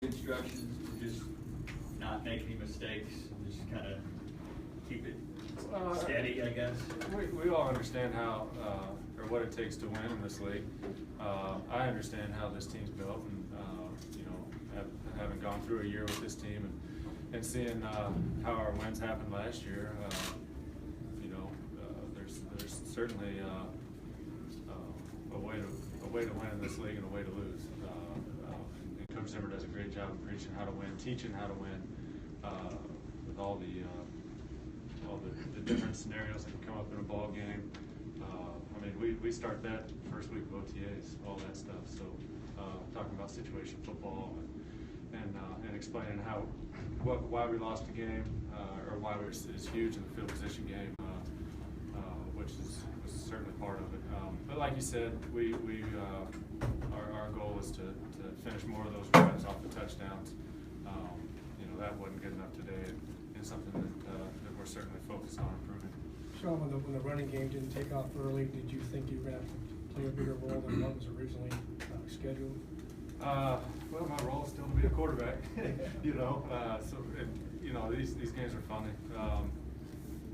Instructions to just not make any mistakes, just kind of keep it steady, I guess. We all understand how or what it takes to win in this league. I understand how this team's built, and having gone through a year with this team and seeing how our wins happened last year, there's certainly a way to win in this league and a way to lose. And Coach Zimmer does a great job of preaching how to win, teaching how to win, with all the different scenarios that can come up in a ball game. We start that first week of OTAs, all that stuff. So talking about situation football and explaining why we lost the game, or why it's huge in the field position game, which was certainly part of it. But like you said, our goal was to finish more of those drives off the touchdowns. That wasn't good enough today, and something that we're certainly focused on improving. Shaun, when the running game didn't take off early, did you think you were going to have to play a bigger role than what was originally scheduled? Well, my role is still to be a quarterback. These games are funny.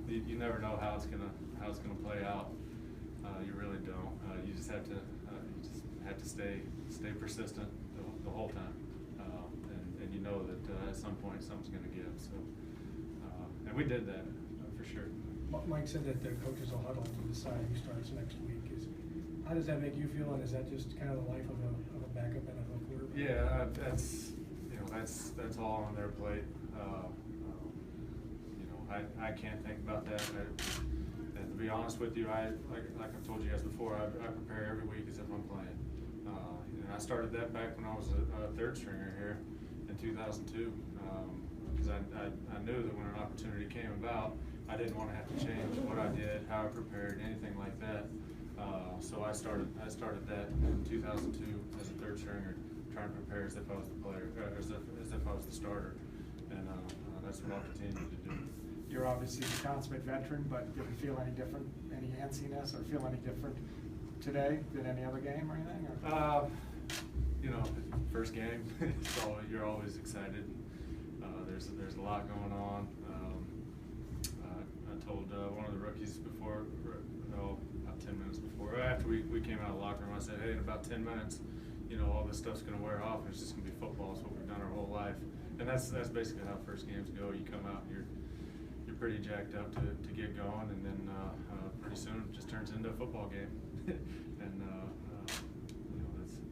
You never know how it's gonna play out. You really don't. You just have to stay persistent the whole time, and you know that at some point something's gonna give. So, and we did that for sure. Mike said that the coaches will huddle to decide who starts next week. How does that make you feel, and is that just kind of the life of a backup NFL quarterback? Yeah, that's all on their plate. I can't think about that. And to be honest with you, like I've told you guys before, I prepare every week as if I'm playing. I started that back when I was a third stringer here in 2002, because I knew that when an opportunity came about, I didn't want to have to change what I did, how I prepared, anything like that. So I started that in 2002 as a third stringer, trying to prepare as if I was the player, as if I was the starter, and that's what I'll continue to do. You're obviously a consummate veteran, but did it feel any different, any antsiness, or feel any different today than any other game or anything? Or? First game, so you're always excited. There's a lot going on. I told one of the rookies before, about 10 minutes before, after we came out of the locker room, I said, hey, in about 10 minutes, all this stuff's going to wear off, and it's just going to be football. It's what we've done our whole life. And that's basically how first games go. You come out and you're pretty jacked up to get going, and then pretty soon it just turns into a football game. And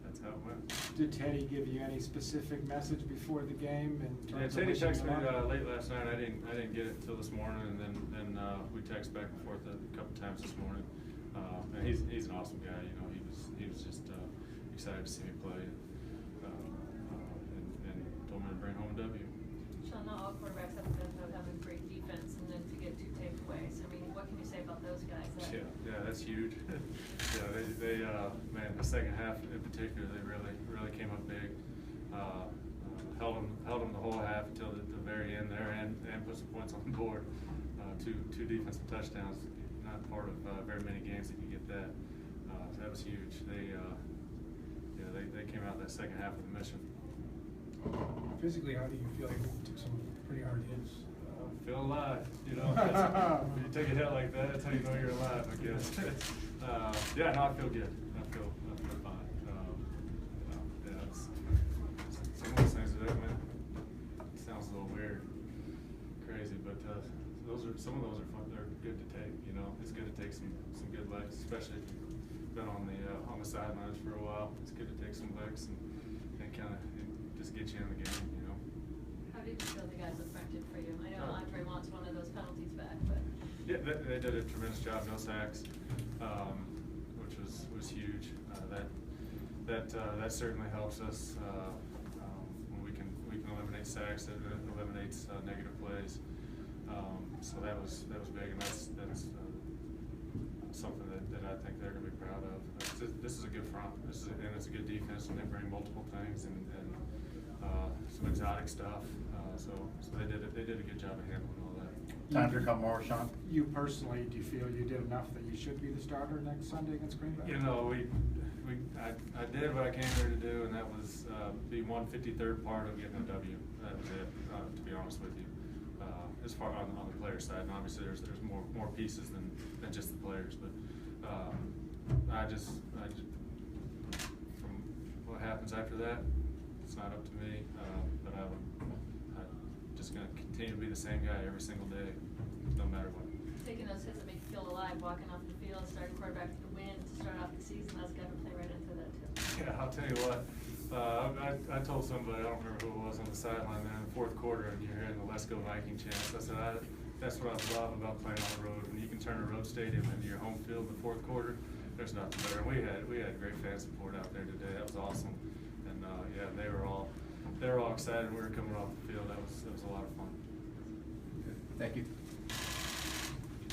that's how it went. Did Teddy give you any specific message before the game? Yeah, Teddy texted me late last night. I didn't get it until this morning, and then we text back and forth a couple times this morning. And he's an awesome guy. He was just excited to see me play, and told me to bring home a W. Shaun, not all quarterbacks have the benefit of having great defense and then to get 2 takeaways. What can you say about those guys? Yeah, that's huge. They man, the second half in particular, they really came up big. Held them the whole half until the very end there, and put some points on the board. Two defensive touchdowns. Not part of very many games that you get that. So that was huge. They came out that second half with a mission. Physically, how do you feel? You took some pretty hard hits. Feel alive, when you take a hit like that, that's how you know you're alive, I guess. I feel good. I feel fine. It's some of those things that it sounds a little weird, crazy, but some of those are fun. They're good to take. It's good to take some good legs, especially if you've been on the sidelines for a while. It's good to take some legs and kind of just get you in the game. How did you feel the guys up front did for you? I know Andre wants one of those penalties back, but yeah, they did a tremendous job. No sacks, which was huge. That certainly helps us when we can eliminate sacks. It eliminates negative plays. So that was big, and that's something that I think they're going to be proud of. This is a good front. And it's a good defense, and they bring multiple things and some exotic stuff. So they did a good job of handling all that. Time to come more, Shaun? You personally, do you feel you did enough that you should be the starter next Sunday against Green Bay? I did what I came here to do, and that was be 1/53rd part of getting a W. That was it, to be honest with you. As far on the player side, and obviously there's more pieces than just the players, but I just from what happens after that, it's not up to me. But I'm just gonna continue to be the same guy every single day, no matter what. Taking those hits that make you feel alive, walking off the field, starting quarterback to win to start off the season, that's got to play right into that too. Yeah, I'll tell you what. I told somebody, I don't remember who it was, on the sideline there in the fourth quarter, and you're hearing the "Let's Go Viking" chants. I said, that's what I love about playing on the road. When you can turn a road stadium into your home field in the fourth quarter, there's nothing better. We had great fan support out there today. That was awesome. And yeah, they were all excited. We were coming off the field. That was a lot of fun. Thank you.